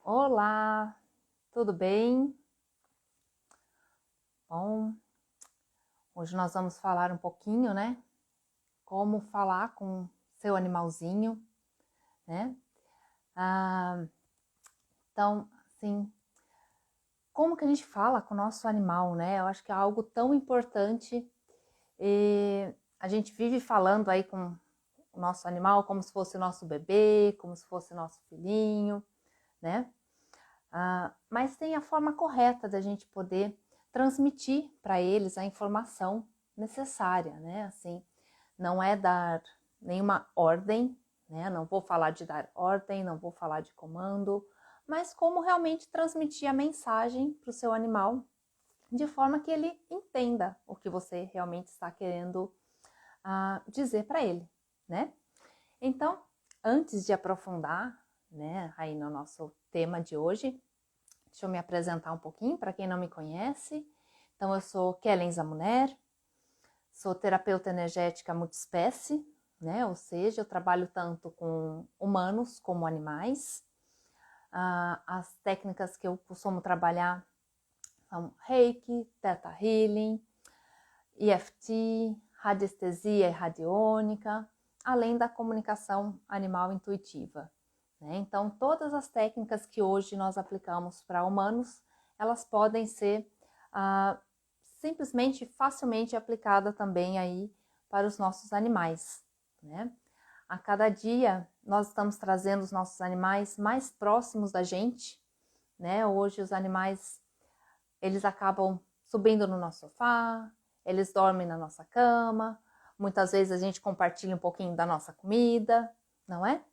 Olá, tudo bem? Bom, hoje nós vamos falar um pouquinho, né? Como falar com seu animalzinho, né? Ah, então, assim, como que a gente fala com o nosso animal, né? Eu acho que é algo tão importante e a gente vive falando aí com o nosso animal como se fosse o nosso bebê, como se fosse nosso filhinho, né? Mas tem a forma correta da gente poder transmitir para eles a informação necessária, né? Assim, não é dar nenhuma ordem, né? Não vou falar de dar ordem, não vou falar de comando, mas como realmente transmitir a mensagem para o seu animal de forma que ele entenda o que você realmente está querendo dizer para ele, né? Então, antes de aprofundar, né, aí no nosso tema de hoje, deixa eu me apresentar um pouquinho para quem não me conhece. Então, eu sou Kellen Zamuner, sou terapeuta energética multiespécie, né? Ou seja, eu trabalho tanto com humanos como animais. As técnicas que eu costumo trabalhar são Reiki, Theta Healing, EFT, radiestesia e radiônica, além da comunicação animal intuitiva. Né? Então, todas as técnicas que hoje nós aplicamos para humanos, elas podem ser simplesmente, facilmente aplicada também aí para os nossos animais. Né? A cada dia, nós estamos trazendo os nossos animais mais próximos da gente. Né? Hoje, os animais, eles acabam subindo no nosso sofá, eles dormem na nossa cama, muitas vezes a gente compartilha um pouquinho da nossa comida, não é?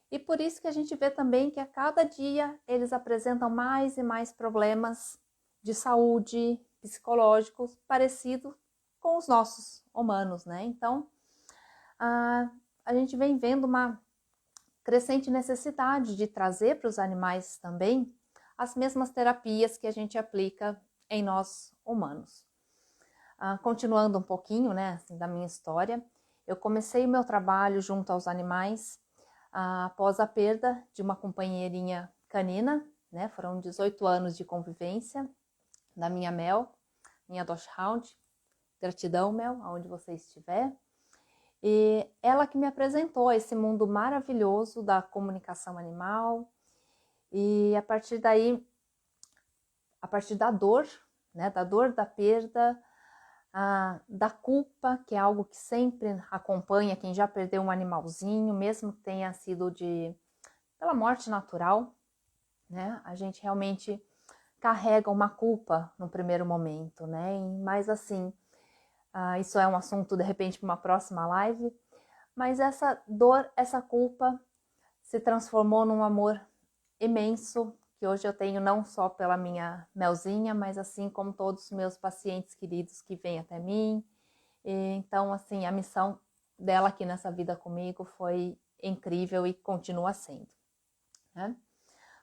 E por isso que a gente vê também que a cada dia eles apresentam mais e mais problemas de saúde, psicológicos, parecidos com os nossos humanos, né? Então, a gente vem vendo uma crescente necessidade de trazer para os animais também as mesmas terapias que a gente aplica em nós humanos. Continuando um pouquinho, né, assim, da minha história, eu comecei o meu trabalho junto aos animais após a perda de uma companheirinha canina, né, foram 18 anos de convivência da minha Mel, minha Dachshund, gratidão Mel, aonde você estiver, e ela que me apresentou esse mundo maravilhoso da comunicação animal, e a partir daí, a partir da dor, né, da dor da perda, da culpa, que é algo que sempre acompanha quem já perdeu um animalzinho, mesmo que tenha sido pela morte natural, né? A gente realmente carrega uma culpa no primeiro momento, né? Mas assim, isso é um assunto de repente para uma próxima live, mas essa dor, essa culpa se transformou num amor imenso que hoje eu tenho não só pela minha Melzinha, mas assim como todos os meus pacientes queridos que vêm até mim. E, então, assim, a missão dela aqui nessa vida comigo foi incrível e continua sendo. Né?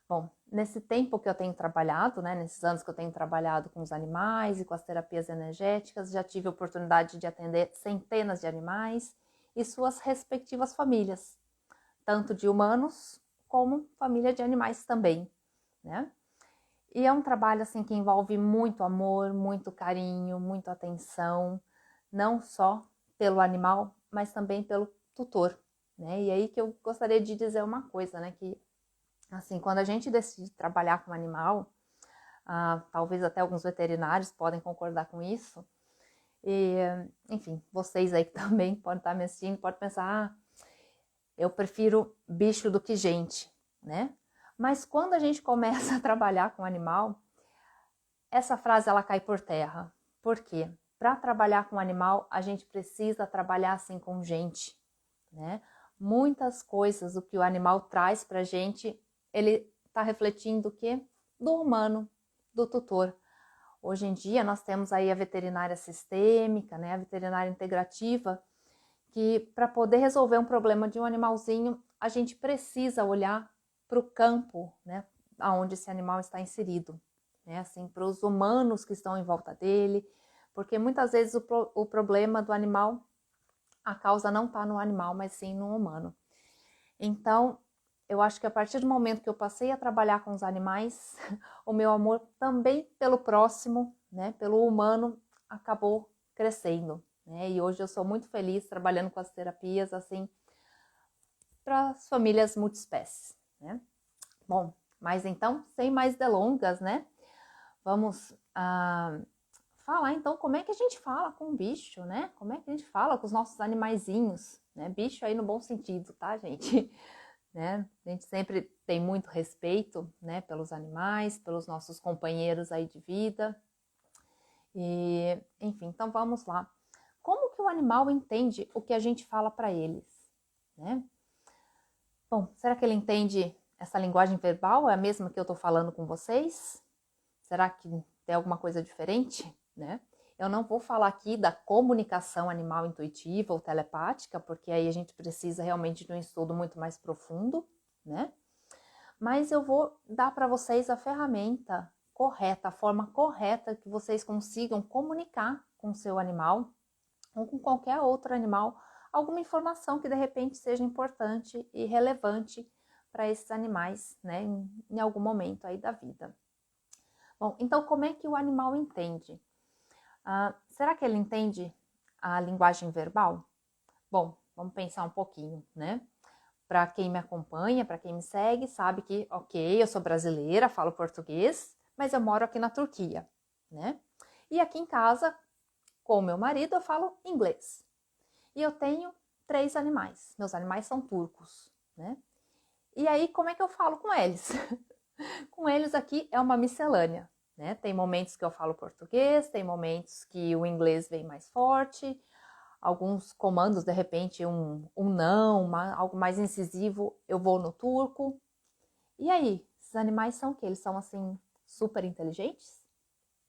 Bom, nesse tempo que eu tenho trabalhado, né, nesses anos que eu tenho trabalhado com os animais e com as terapias energéticas, já tive a oportunidade de atender centenas de animais e suas respectivas famílias, tanto de humanos como família de animais também, né? E é um trabalho assim que envolve muito amor, muito carinho, muita atenção, não só pelo animal, mas também pelo tutor, né? E aí que eu gostaria de dizer uma coisa, né? Que assim, quando a gente decide trabalhar com um animal, talvez até alguns veterinários podem concordar com isso. E, enfim, vocês aí que também podem estar me assistindo, podem pensar, eu prefiro bicho do que gente, né? Mas quando a gente começa a trabalhar com animal, essa frase ela cai por terra. Por quê? Para trabalhar com animal, a gente precisa trabalhar assim com gente, né? Muitas coisas o que o animal traz para a gente, ele está refletindo o quê? Do humano, do tutor. Hoje em dia nós temos aí a veterinária sistêmica, né? A veterinária integrativa, que para poder resolver um problema de um animalzinho, a gente precisa olhar para o campo, né? Aonde esse animal está inserido, né? Assim, para os humanos que estão em volta dele, porque muitas vezes o problema do animal, a causa não está no animal, mas sim no humano. Então, eu acho que a partir do momento que eu passei a trabalhar com os animais, o meu amor também pelo próximo, né, pelo humano, acabou crescendo, né? E hoje eu sou muito feliz trabalhando com as terapias, assim, para as famílias multiespécies, né? Bom, mas então, sem mais delongas, né? Vamos falar então como é que a gente fala com o bicho, né? Como é que a gente fala com os nossos animaizinhos, né? Bicho aí no bom sentido, tá, gente? Né? A gente sempre tem muito respeito, né, pelos animais, pelos nossos companheiros aí de vida. E, enfim, então vamos lá. Como que o animal entende o que a gente fala para eles, né? Bom, será que ele entende essa linguagem verbal? É a mesma que eu estou falando com vocês? Será que tem alguma coisa diferente, né? Eu não vou falar aqui da comunicação animal intuitiva ou telepática, porque aí a gente precisa realmente de um estudo muito mais profundo, né? Mas eu vou dar para vocês a ferramenta correta, a forma correta que vocês consigam comunicar com o seu animal ou com qualquer outro animal alguma informação que de repente seja importante e relevante para esses animais, né, em algum momento aí da vida. Bom, então como é que o animal entende? Será que ele entende a linguagem verbal? Bom, vamos pensar um pouquinho, né? Para quem me acompanha, para quem me segue, sabe que, ok, eu sou brasileira, falo português, mas eu moro aqui na Turquia, né? E aqui em casa, com o meu marido, eu falo inglês. E eu tenho 3 animais. Meus animais são turcos, né? E aí, como é que eu falo com eles? Com eles aqui é uma miscelânea, né? Tem momentos que eu falo português, tem momentos que o inglês vem mais forte, alguns comandos, de repente, um não, algo mais incisivo, eu vou no turco. E aí, esses animais são o quê? Eles são, assim, super inteligentes?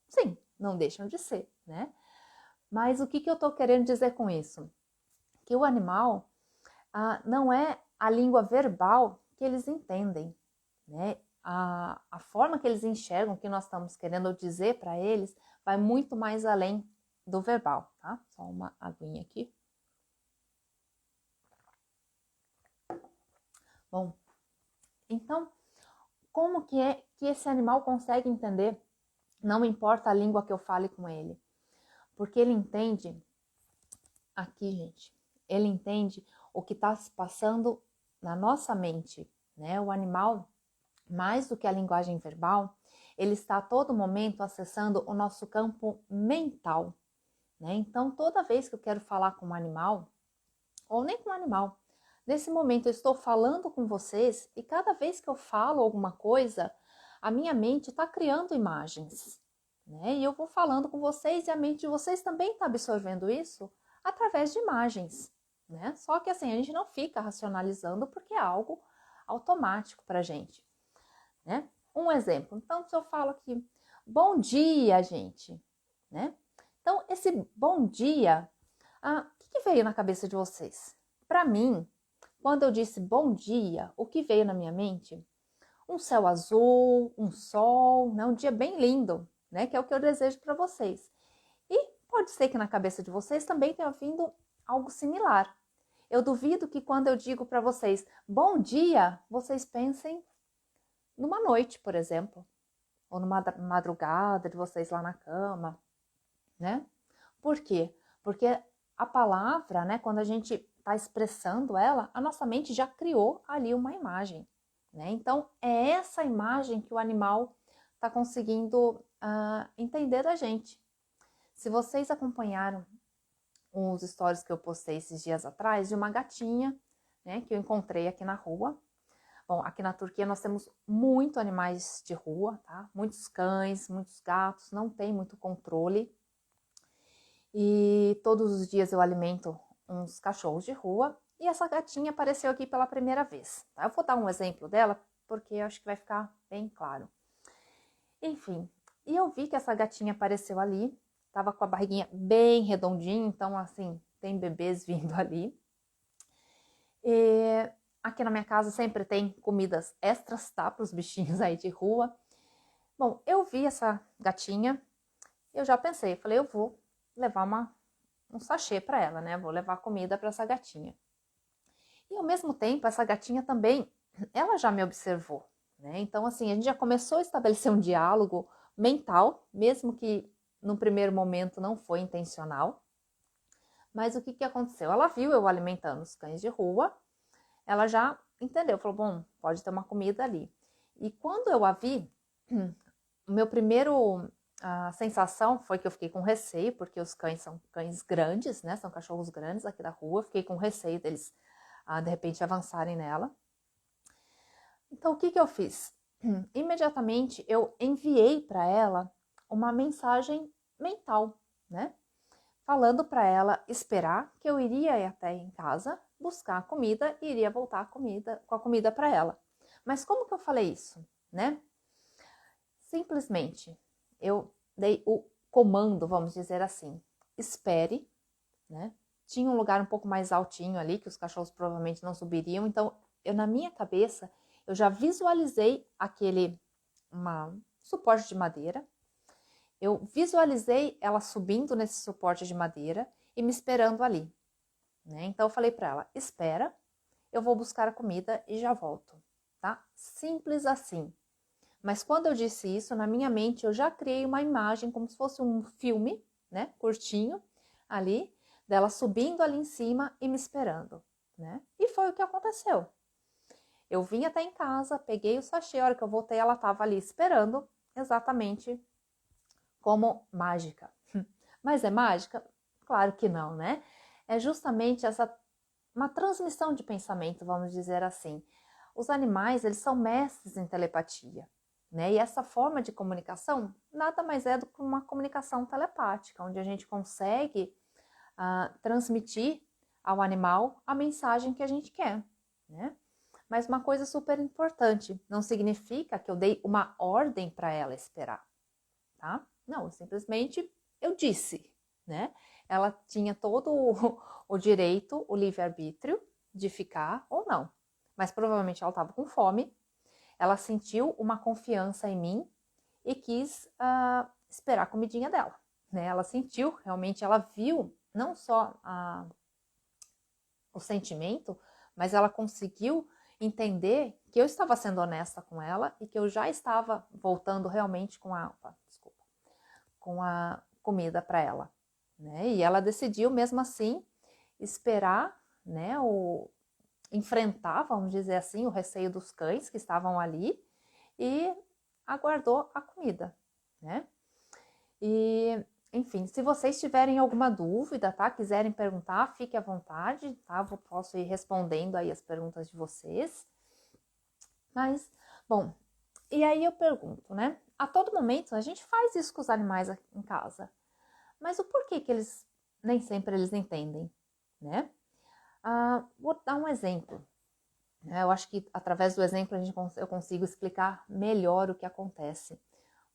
Sim, não deixam de ser, né? Mas o que eu tô querendo dizer com isso? Que o animal não é a língua verbal que eles entendem, né? A forma que eles enxergam o que nós estamos querendo dizer para eles vai muito mais além do verbal, tá? Só uma aguinha aqui. Bom, então, como que é que esse animal consegue entender? Não importa a língua que eu fale com ele, porque ele entende, aqui, gente, ele entende o que está se passando na nossa mente, né? O animal, mais do que a linguagem verbal, ele está a todo momento acessando o nosso campo mental, né? Então, toda vez que eu quero falar com um animal, ou nem com um animal, nesse momento eu estou falando com vocês e cada vez que eu falo alguma coisa, a minha mente está criando imagens, né? E eu vou falando com vocês e a mente de vocês também está absorvendo isso através de imagens, né? Só que assim, a gente não fica racionalizando porque é algo automático para a gente, né? Um exemplo, então se eu falo aqui, bom dia, gente, né? Então, esse bom dia, o que veio na cabeça de vocês? Para mim, quando eu disse bom dia, o que veio na minha mente? Um céu azul, um sol, né? Um dia bem lindo, né? Que é o que eu desejo para vocês. E pode ser que na cabeça de vocês também tenha vindo algo similar. Eu duvido que quando eu digo para vocês bom dia, vocês pensem numa noite, por exemplo, ou numa madrugada de vocês lá na cama, né? Por quê? Porque a palavra, né, quando a gente está expressando ela, a nossa mente já criou ali uma imagem, né? Então, é essa imagem que o animal está conseguindo entender da gente. Se vocês acompanharam os stories que eu postei esses dias atrás de uma gatinha, né, que eu encontrei aqui na rua. Bom, aqui na Turquia nós temos muito animais de rua, tá? Muitos cães, muitos gatos, não tem muito controle. E todos os dias eu alimento uns cachorros de rua e essa gatinha apareceu aqui pela primeira vez. Tá? Eu vou dar um exemplo dela porque eu acho que vai ficar bem claro. Enfim, e eu vi que essa gatinha apareceu ali, tava com a barriguinha bem redondinha, então assim, tem bebês vindo ali. E aqui na minha casa sempre tem comidas extras, tá? Para os bichinhos aí de rua. Bom, eu vi essa gatinha, eu já pensei, falei, eu vou levar um sachê para ela, né? Vou levar comida para essa gatinha. E ao mesmo tempo, essa gatinha também ela já me observou, né? Então, assim, a gente já começou a estabelecer um diálogo mental, mesmo que no primeiro momento não foi intencional. Mas o que aconteceu? Ela viu eu alimentando os cães de rua, ela já entendeu, falou, bom, pode ter uma comida ali. E quando eu a vi, o meu primeiro a sensação foi que eu fiquei com receio, porque os cães são cães grandes, né? São cachorros grandes aqui da rua. Fiquei com receio deles, de repente, avançarem nela. Então, o que eu fiz? Imediatamente, eu enviei para ela uma mensagem mental, né? Falando para ela esperar que eu iria ir até em casa, buscar a comida e iria voltar com a comida para ela. Mas como que eu falei isso, né? Simplesmente, eu dei o comando, vamos dizer assim, espere, né? Tinha um lugar um pouco mais altinho ali, que os cachorros provavelmente não subiriam, então na minha cabeça, eu já visualizei suporte de madeira, eu visualizei ela subindo nesse suporte de madeira e me esperando ali, né? Então eu falei para ela, espera, eu vou buscar a comida e já volto, tá? Simples assim. Mas quando eu disse isso, na minha mente eu já criei uma imagem como se fosse um filme, né, curtinho, ali, dela subindo ali em cima e me esperando, né? E foi o que aconteceu. Eu vim até em casa, peguei o sachê, a hora que eu voltei ela estava ali esperando, exatamente como mágica. Mas é mágica? Claro que não, né? É justamente uma transmissão de pensamento, vamos dizer assim. Os animais, eles são mestres em telepatia, né? E essa forma de comunicação nada mais é do que uma comunicação telepática, onde a gente consegue transmitir ao animal a mensagem que a gente quer, né? Mas uma coisa super importante, não significa que eu dei uma ordem para ela esperar, tá? Não, simplesmente eu disse, né? Ela tinha todo o direito, o livre-arbítrio de ficar ou não. Mas provavelmente ela estava com fome, ela sentiu uma confiança em mim e quis esperar a comidinha dela, né? Ela sentiu, realmente ela viu não só o sentimento, mas ela conseguiu entender que eu estava sendo honesta com ela e que eu já estava voltando realmente com a comida para ela, né? E ela decidiu mesmo assim esperar, né, enfrentar, vamos dizer assim, o receio dos cães que estavam ali e aguardou a comida, né? E, enfim, se vocês tiverem alguma dúvida, tá? Quiserem perguntar, fique à vontade, tá? Eu posso ir respondendo aí as perguntas de vocês. Mas, bom, e aí eu pergunto, né? A todo momento a gente faz isso com os animais aqui em casa. Mas o porquê que eles nem sempre eles entendem, né? Vou dar um exemplo. Eu acho que através do exemplo eu consigo explicar melhor o que acontece.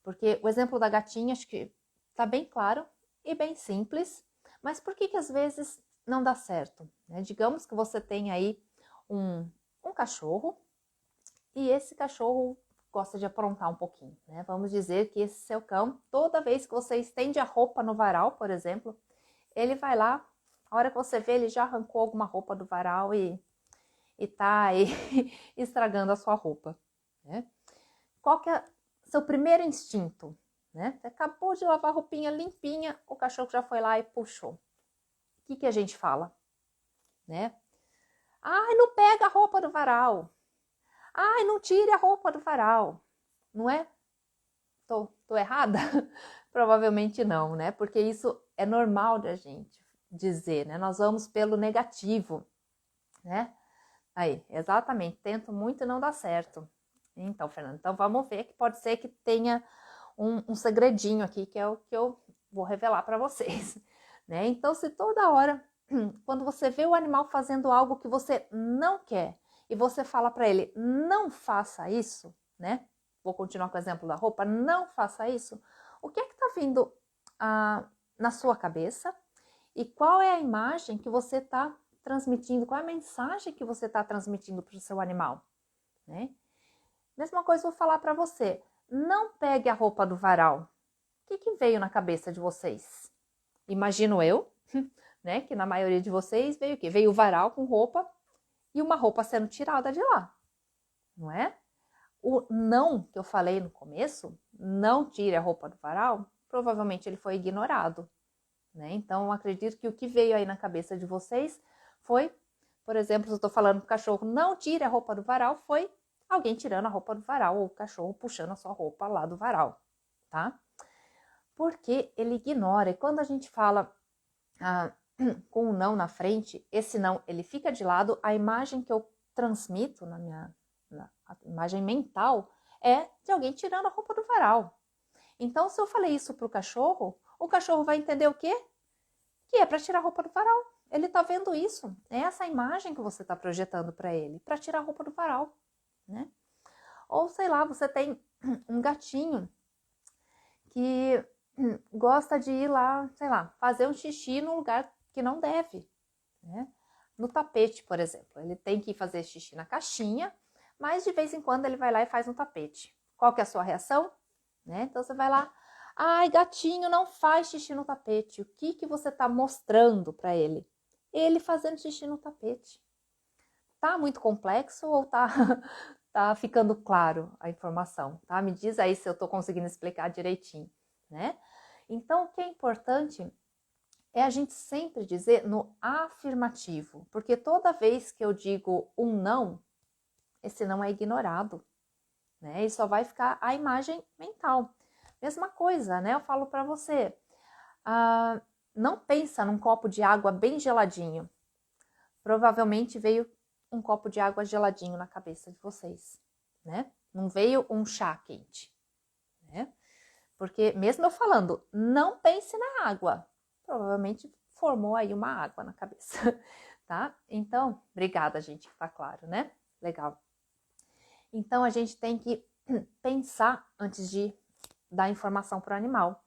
Porque o exemplo da gatinha acho que está bem claro e bem simples. Mas por que às vezes não dá certo, né? Digamos que você tem aí um cachorro e esse cachorro gosta de aprontar um pouquinho, né? Vamos dizer que esse seu cão, toda vez que você estende a roupa no varal, por exemplo, ele vai lá, a hora que você vê, ele já arrancou alguma roupa do varal e tá aí estragando a sua roupa, né? Qual que é seu primeiro instinto, né? Você acabou de lavar a roupinha limpinha, o cachorro já foi lá e puxou. O que a gente fala, né? Ai, não pega a roupa do varal. Ai, não tire a roupa do varal. Não é? Tô errada? Provavelmente não, né? Porque isso é normal da gente dizer, né? Nós vamos pelo negativo, né? Aí, exatamente. Tento muito e não dá certo. Então, Fernanda, então vamos ver que pode ser que tenha um segredinho aqui que é o que eu vou revelar para vocês, né? Então, se toda hora, quando você vê o animal fazendo algo que você não quer e você fala para ele, não faça isso, né? Vou continuar com o exemplo da roupa, não faça isso. O que é que tá vindo na sua cabeça? E qual é a imagem que você está transmitindo? Qual é a mensagem que você está transmitindo para o seu animal, né? Mesma coisa eu vou falar para você. Não pegue a roupa do varal. O que veio na cabeça de vocês? Imagino eu, né? Que na maioria de vocês veio o quê? Veio o varal com roupa e uma roupa sendo tirada de lá, não é? O não que eu falei no começo, não tire a roupa do varal, provavelmente ele foi ignorado, né? Então, eu acredito que o que veio aí na cabeça de vocês foi, por exemplo, se eu estou falando para o cachorro, não tire a roupa do varal, foi alguém tirando a roupa do varal, ou o cachorro puxando a sua roupa lá do varal, tá? Porque ele ignora, e quando a gente fala com o não na frente, esse não, ele fica de lado, a imagem que eu transmito a imagem mental é de alguém tirando a roupa do varal. Então, se eu falei isso pro cachorro, o cachorro vai entender o quê? Que é para tirar a roupa do varal. Ele tá vendo isso. É essa imagem que você tá projetando para ele, para tirar a roupa do varal, né? Ou sei lá, você tem um gatinho que gosta de ir lá, sei lá, fazer um xixi no lugar que não deve, né? No tapete, por exemplo. Ele tem que fazer xixi na caixinha, mas de vez em quando ele vai lá e faz no tapete. Qual que é a sua reação? Né? Então você vai lá, ai, gatinho, não faz xixi no tapete. O que que você está mostrando para ele? Ele fazendo xixi no tapete. Tá muito complexo ou tá, tá ficando claro a informação? Tá? Me diz aí se eu estou conseguindo explicar direitinho, né? Então, o que é importante é a gente sempre dizer no afirmativo, porque toda vez que eu digo um não, esse não é ignorado, né? E só vai ficar a imagem mental. Mesma coisa, né? Eu falo para você, não pensa num copo de água bem geladinho. Provavelmente veio um copo de água geladinho na cabeça de vocês, né? Não veio um chá quente, né? Porque mesmo eu falando, não pense na água, provavelmente formou aí uma água na cabeça, tá? Então, obrigada, gente, tá claro, né? Legal. Então, a gente tem que pensar antes de dar informação para o animal.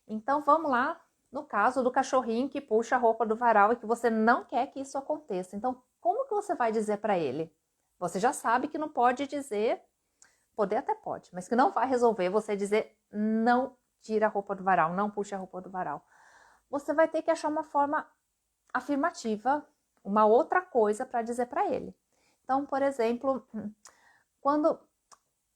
Então, vamos lá no caso do cachorrinho que puxa a roupa do varal e que você não quer que isso aconteça. Então, como que você vai dizer para ele? Você já sabe que não pode dizer, poder até pode, mas que não vai resolver você dizer não tira a roupa do varal, não puxa a roupa do varal. Você vai ter que achar uma forma afirmativa, uma outra coisa para dizer para ele. Então, por exemplo, quando...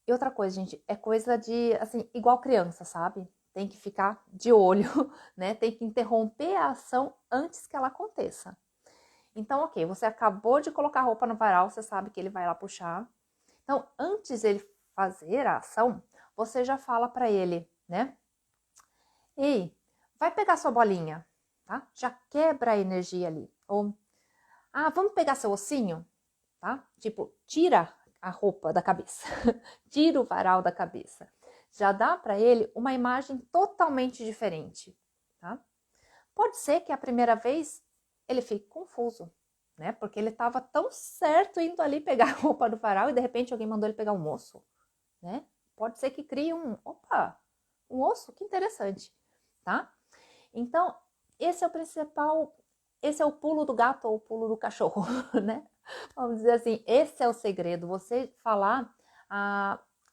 E outra coisa, gente, é coisa de, assim, igual criança, sabe? Tem que ficar de olho, né? Tem que interromper a ação antes que ela aconteça. Então, ok, você acabou de colocar a roupa no varal, você sabe que ele vai lá puxar. Então, antes ele fazer a ação, você já fala para ele, né? Ei, vai pegar sua bolinha, tá? Já quebra a energia ali. Ou, vamos pegar seu ossinho, tá? Tipo, tira a roupa da cabeça, tira o varal da cabeça. Já dá para ele uma imagem totalmente diferente, tá? Pode ser que a primeira vez ele fique confuso, né? Porque ele estava tão certo indo ali pegar a roupa do varal e de repente alguém mandou ele pegar um osso, né? Pode ser que crie um osso, que interessante, tá? Então, esse é o principal, esse é o pulo do gato ou o pulo do cachorro, né? Vamos dizer assim, esse é o segredo, você falar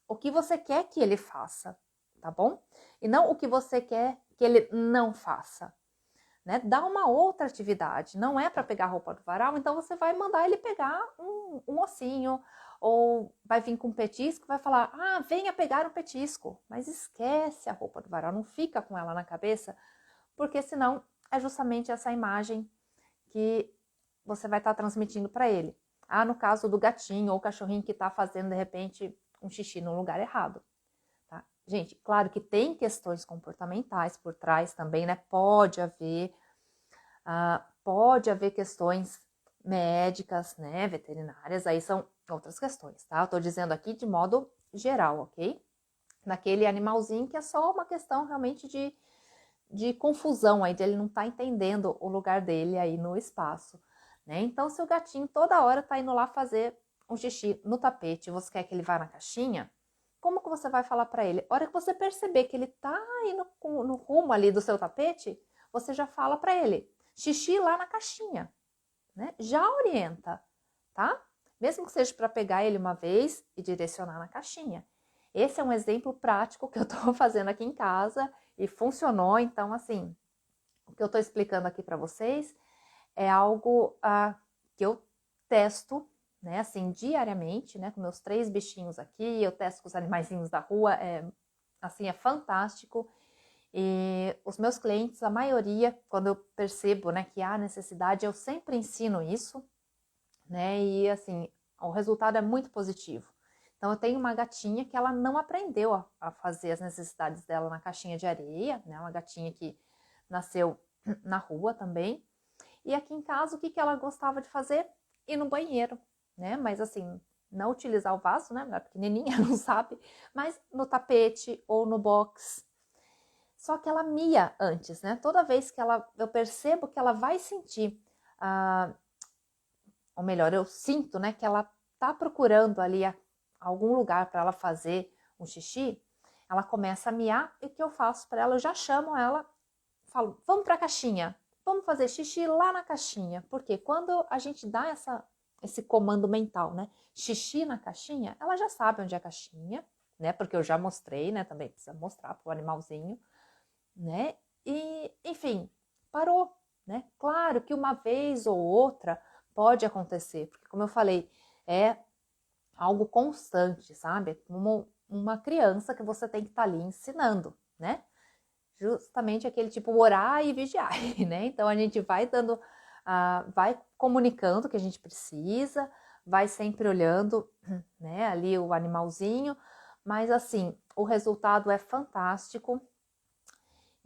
o que você quer que ele faça, tá bom? E não o que você quer que ele não faça, né? Dá uma outra atividade, não é para pegar a roupa do varal, então você vai mandar ele pegar um ossinho, ou vai vir com um petisco, vai falar, venha pegar um petisco, mas esquece a roupa do varal, não fica com ela na cabeça, porque senão é justamente essa imagem que você vai estar transmitindo para ele. No caso do gatinho ou cachorrinho que está fazendo, de repente, um xixi no lugar errado. Tá? Gente, claro que tem questões comportamentais por trás também, né? Pode haver questões médicas, né? Veterinárias, aí são outras questões, tá? Eu tô dizendo aqui de modo geral, ok? Naquele animalzinho que é só uma questão realmente de confusão aí, de ele não tá entendendo o lugar dele aí no espaço, né? Então, se o gatinho toda hora tá indo lá fazer um xixi no tapete, você quer que ele vá na caixinha, como que você vai falar para ele? A hora que você perceber que ele tá indo no rumo ali do seu tapete, você já fala para ele, xixi lá na caixinha, né? Já orienta, tá? Mesmo que seja para pegar ele uma vez e direcionar na caixinha. Esse é um exemplo prático que eu tô fazendo aqui em casa e funcionou. Então, assim, o que eu tô explicando aqui para vocês é algo que eu testo, né, assim, diariamente, né, com meus 3 bichinhos aqui, eu testo com os animaizinhos da rua, assim, é fantástico. E os meus clientes, a maioria, quando eu percebo, né, que há necessidade, eu sempre ensino isso, né, e assim, o resultado é muito positivo. Então, eu tenho uma gatinha que ela não aprendeu a fazer as necessidades dela na caixinha de areia, né, uma gatinha que nasceu na rua também. E aqui em casa, o que ela gostava de fazer? Ir no banheiro, né, mas assim, não utilizar o vaso, né, a pequenininha não sabe, mas no tapete ou no box. Só que ela mia antes, né? Toda vez que eu percebo que ela vai sentir, ou melhor, eu sinto, né, que ela tá procurando ali algum lugar para ela fazer um xixi, ela começa a miar e o que eu faço para ela? Eu já chamo ela, falo, vamos para a caixinha, vamos fazer xixi lá na caixinha, porque quando a gente dá esse comando mental, né, xixi na caixinha, ela já sabe onde é a caixinha, né, porque eu já mostrei, né, também precisa mostrar para o animalzinho, né? E, enfim, parou, né? Claro que uma vez ou outra pode acontecer, porque como eu falei, é algo constante, sabe? Como uma criança que você tem que estar ali ensinando, né? Justamente aquele tipo orar e vigiar, né? Então a gente vai dando, vai comunicando o que a gente precisa, vai sempre olhando, né? Ali o animalzinho, mas assim, o resultado é fantástico.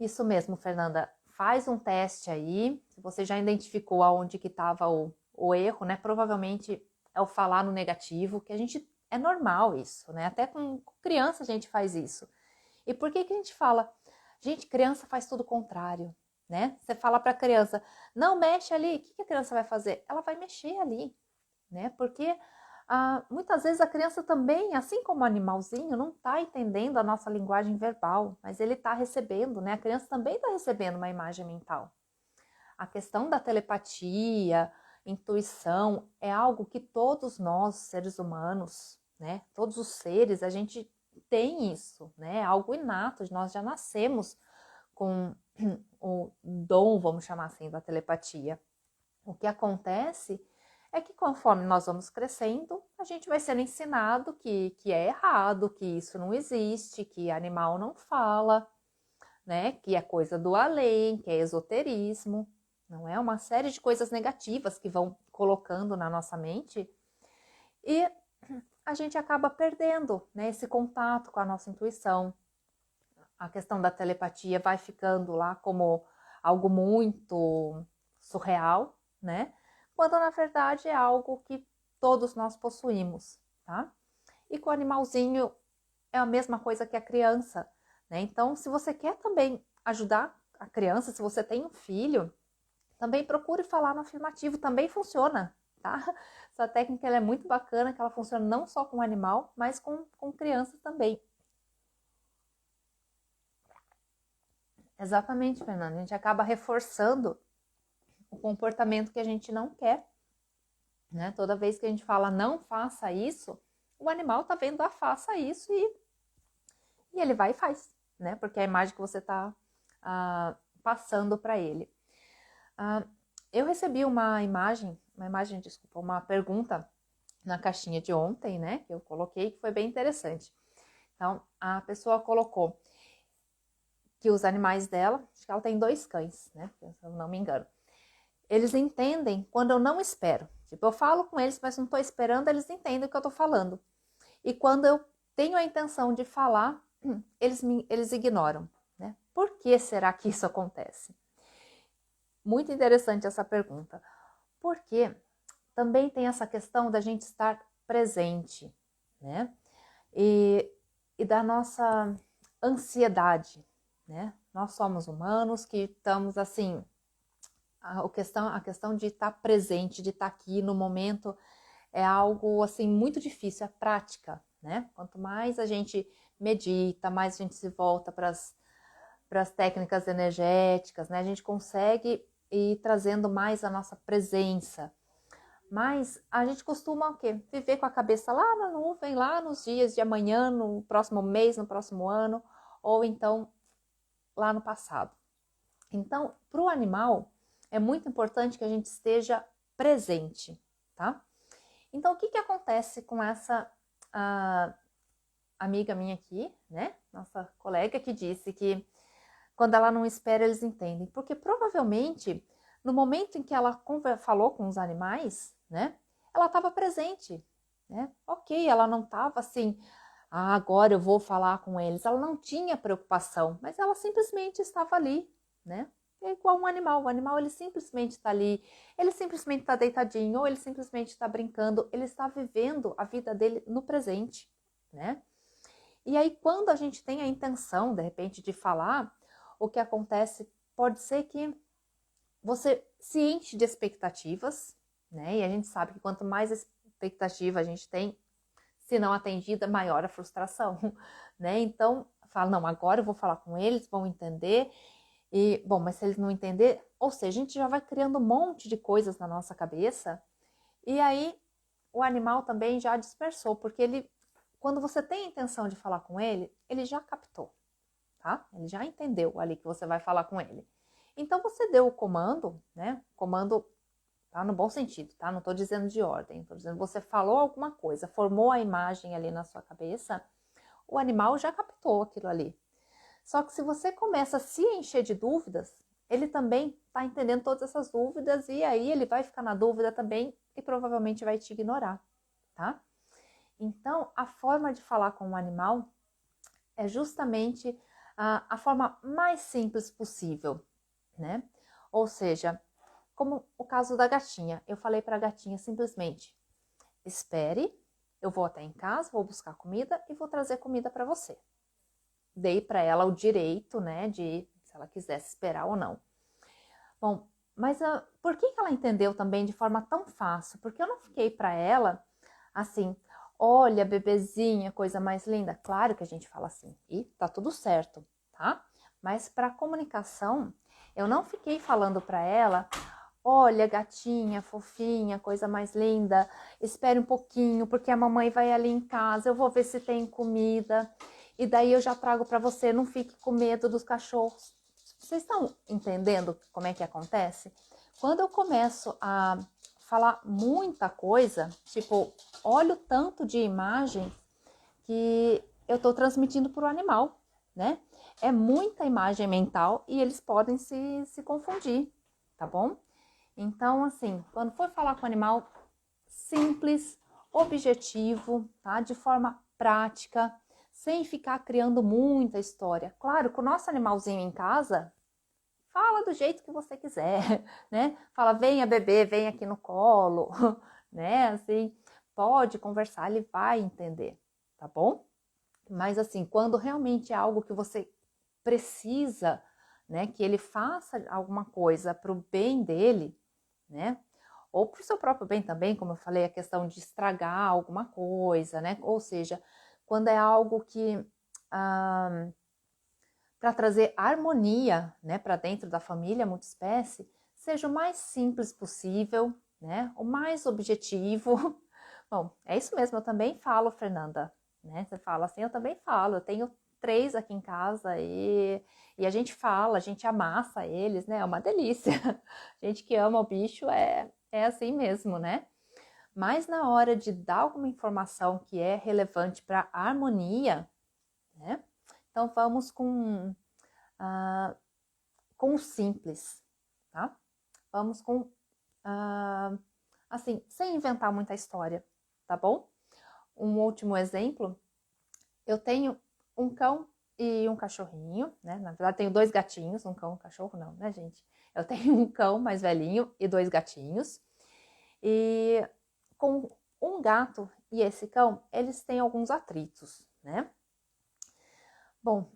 Isso mesmo, Fernanda. Faz um teste aí. Se você já identificou aonde que estava o erro, né? Provavelmente é o falar no negativo, que a gente é normal isso, né? Até com criança a gente faz isso. E por que que a gente fala? Gente, criança faz tudo o contrário, né? Você fala para a criança, não mexe ali. O que a criança vai fazer? Ela vai mexer ali, né? Porque muitas vezes a criança também, assim como o animalzinho, não está entendendo a nossa linguagem verbal, mas ele está recebendo, né? A criança também está recebendo uma imagem mental. A questão da telepatia, intuição, é algo que todos nós, seres humanos, né? Todos os seres, a gente tem isso, né? É algo inato, nós já nascemos com o dom, vamos chamar assim, da telepatia. O que acontece é que conforme nós vamos crescendo, a gente vai sendo ensinado que é errado, que isso não existe, que animal não fala, né? Que é coisa do além, que é esoterismo, não é? Uma série de coisas negativas que vão colocando na nossa mente e a gente acaba perdendo, né, esse contato com a nossa intuição. A questão da telepatia vai ficando lá como algo muito surreal, né? Quando na verdade é algo que todos nós possuímos, tá? E com o animalzinho é a mesma coisa que a criança, né? Então, se você quer também ajudar a criança, se você tem um filho, também procure falar no afirmativo, também funciona, tá? Essa técnica ela é muito bacana, que ela funciona não só com o animal, mas com crianças também. Exatamente, Fernanda. A gente acaba reforçando o comportamento que a gente não quer, né? Toda vez que a gente fala não faça isso, o animal tá vendo faça isso e ele vai e faz, né? Porque é a imagem que você tá passando para ele. Eu recebi desculpa, uma pergunta na caixinha de ontem, né? Que eu coloquei, que foi bem interessante. Então, a pessoa colocou que os animais dela, acho que ela tem 2 cães, né? Se eu não me engano. Eles entendem quando eu não espero. Tipo, eu falo com eles, mas não estou esperando, eles entendem o que eu estou falando. E quando eu tenho a intenção de falar, eles ignoram, né? Por que será que isso acontece? Muito interessante essa pergunta. Porque também tem essa questão da gente estar presente, né? E da nossa ansiedade, né? Nós somos humanos que estamos assim, a questão de estar presente, de estar aqui no momento é algo assim muito difícil, é prática, né? Quanto mais a gente medita, mais a gente se volta para as técnicas energéticas, né? A gente consegue ir trazendo mais a nossa presença. Mas a gente costuma o quê? Viver com a cabeça lá na nuvem, lá nos dias de amanhã, no próximo mês, no próximo ano, ou então lá no passado. Então, para o animal, é muito importante que a gente esteja presente, tá? Então, o que que acontece com essa amiga minha aqui, né? Nossa colega que disse que quando ela não espera, eles entendem. Porque provavelmente, no momento em que ela falou com os animais, né? Ela estava presente, né? Ok, ela não estava assim, agora eu vou falar com eles. Ela não tinha preocupação, mas ela simplesmente estava ali, né? É igual um animal. O animal, ele simplesmente está ali, ele simplesmente está deitadinho, ou ele simplesmente está brincando, ele está vivendo a vida dele no presente, né? E aí, quando a gente tem a intenção, de repente, de falar, o que acontece pode ser que você se enche de expectativas, né? E a gente sabe que quanto mais expectativa a gente tem, se não atendida, maior a frustração, né? Então, fala, não, agora eu vou falar com eles, vão entender. E, bom, mas se eles não entender, ou seja, a gente já vai criando um monte de coisas na nossa cabeça, e aí o animal também já dispersou, porque ele, quando você tem a intenção de falar com ele, ele já captou, tá? Ele já entendeu ali que você vai falar com ele. Então você deu o comando, né? Comando tá no bom sentido, tá? Não tô dizendo de ordem, tô dizendo você falou alguma coisa, formou a imagem ali na sua cabeça, o animal já captou aquilo ali. Só que se você começa a se encher de dúvidas, ele também tá entendendo todas essas dúvidas e aí ele vai ficar na dúvida também e provavelmente vai te ignorar, tá? Então, a forma de falar com o animal é justamente a forma mais simples possível, né? Ou seja, como o caso da gatinha, eu falei para a gatinha simplesmente: espere, eu vou até em casa, vou buscar comida e vou trazer comida para você. Dei para ela o direito, né, de se ela quisesse esperar ou não. Bom, mas por que ela entendeu também de forma tão fácil? Porque eu não fiquei para ela assim, olha, bebezinha, coisa mais linda. Claro que a gente fala assim, e tá tudo certo, tá? Mas para comunicação, eu não fiquei falando para ela, olha, gatinha, fofinha, coisa mais linda, espere um pouquinho, porque a mamãe vai ali em casa, eu vou ver se tem comida, e daí eu já trago para você, não fique com medo dos cachorros. Vocês estão entendendo como é que acontece? Quando eu começo a falar muita coisa, tipo, olha o tanto de imagem que eu estou transmitindo para o animal, né? É muita imagem mental e eles podem se confundir, tá bom? Então, assim, quando for falar com o animal, simples, objetivo, tá? De forma prática, sem ficar criando muita história. Claro, com o nosso animalzinho em casa, fala do jeito que você quiser, né? Fala, venha bebê, vem aqui no colo, né? Assim, pode conversar, ele vai entender, tá bom? Mas assim, quando realmente é algo que você precisa, né, que ele faça alguma coisa para o bem dele, né? Ou para o seu próprio bem também, como eu falei, a questão de estragar alguma coisa, né? Ou seja, quando é algo que para trazer harmonia, né, para dentro da família multiespécie, seja o mais simples possível, né? O mais objetivo. Bom, é isso mesmo, eu também falo, Fernanda, né? Você fala assim, eu também falo, eu tenho 3 aqui em casa e a gente fala, a gente amassa eles, né? É uma delícia. A gente que ama o bicho é assim mesmo, né? Mas na hora de dar alguma informação que é relevante para a harmonia, né? Então vamos com o simples, tá? Vamos com assim, sem inventar muita história, tá bom? Um último exemplo, eu tenho um cão e um cachorrinho, né? Na verdade, tenho 2 gatinhos, um cão e um cachorro, não, né, gente? Eu tenho um cão mais velhinho e 2 gatinhos. E com um gato e esse cão, eles têm alguns atritos, né? Bom,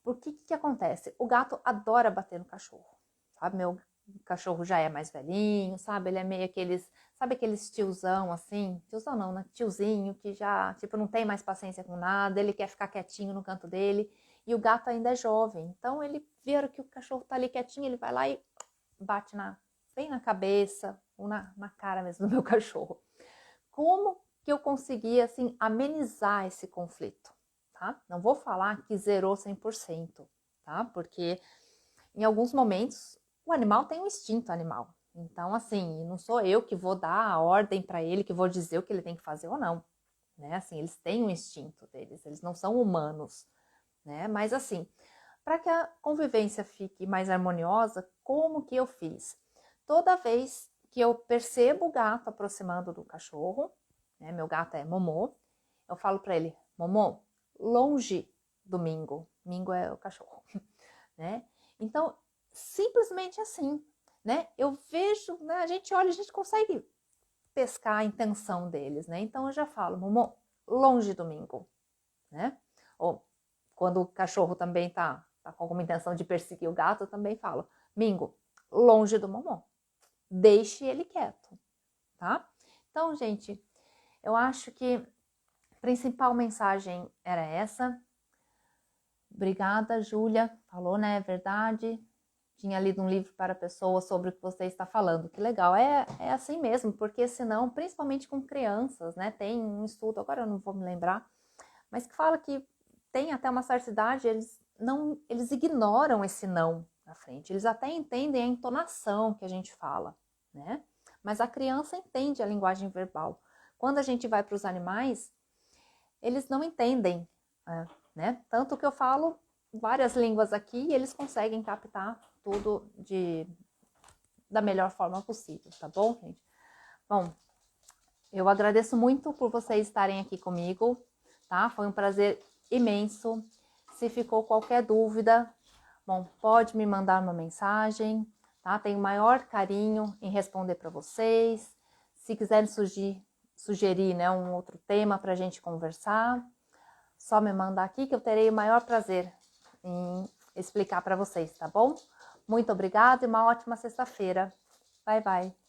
o que acontece? O gato adora bater no cachorro, sabe? Meu cachorro já é mais velhinho, sabe? Ele é meio aqueles, sabe aqueles tiozão assim? Tiozão não, né? Tiozinho que já, tipo, não tem mais paciência com nada, ele quer ficar quietinho no canto dele. E o gato ainda é jovem, então ele vê que o cachorro tá ali quietinho, ele vai lá e bate bem na cabeça ou na cara mesmo do meu cachorro. Como que eu consegui, assim, amenizar esse conflito? Tá? Não vou falar que zerou 100%, tá? Porque em alguns momentos o animal tem um instinto animal, Então, assim, não sou eu que vou dar a ordem para ele, que vou dizer o que ele tem que fazer ou não, né? Assim, eles têm um instinto deles, eles não são humanos, né? Mas assim, para que a convivência fique mais harmoniosa, como que eu fiz? Toda vez que eu percebo o gato aproximando do cachorro, né? Meu gato é Momô, eu falo para ele, Momô, longe do Mingo. Mingo é o cachorro, né? Então, simplesmente assim, né? Eu vejo, né? A gente olha, a gente consegue pescar a intenção deles, né? Então eu já falo, Momô, longe do Mingo, né? Ou quando o cachorro também tá com alguma intenção de perseguir o gato, eu também falo, Mingo, longe do Momô, deixe ele quieto, tá? Então, gente, eu acho que a principal mensagem era essa. Obrigada, Júlia. Falou, né? É verdade. Tinha lido um livro para pessoas sobre o que você está falando. Que legal. É assim mesmo, porque senão, principalmente com crianças, né? Tem um estudo, agora eu não vou me lembrar, mas que fala que tem até uma certa idade, eles ignoram esse não na frente. Eles até entendem a entonação que a gente fala, né? Mas a criança entende a linguagem verbal. Quando a gente vai para os animais, eles não entendem, né? Tanto que eu falo várias línguas aqui e eles conseguem captar tudo da melhor forma possível, tá bom, gente? Bom, eu agradeço muito por vocês estarem aqui comigo, tá? Foi um prazer imenso. Se ficou qualquer dúvida, bom, pode me mandar uma mensagem, tá? Tenho o maior carinho em responder para vocês. Se quiserem sugerir, né, um outro tema para a gente conversar, só me mandar aqui que eu terei o maior prazer em explicar para vocês, tá bom? Muito obrigada e uma ótima sexta-feira. Bye, bye.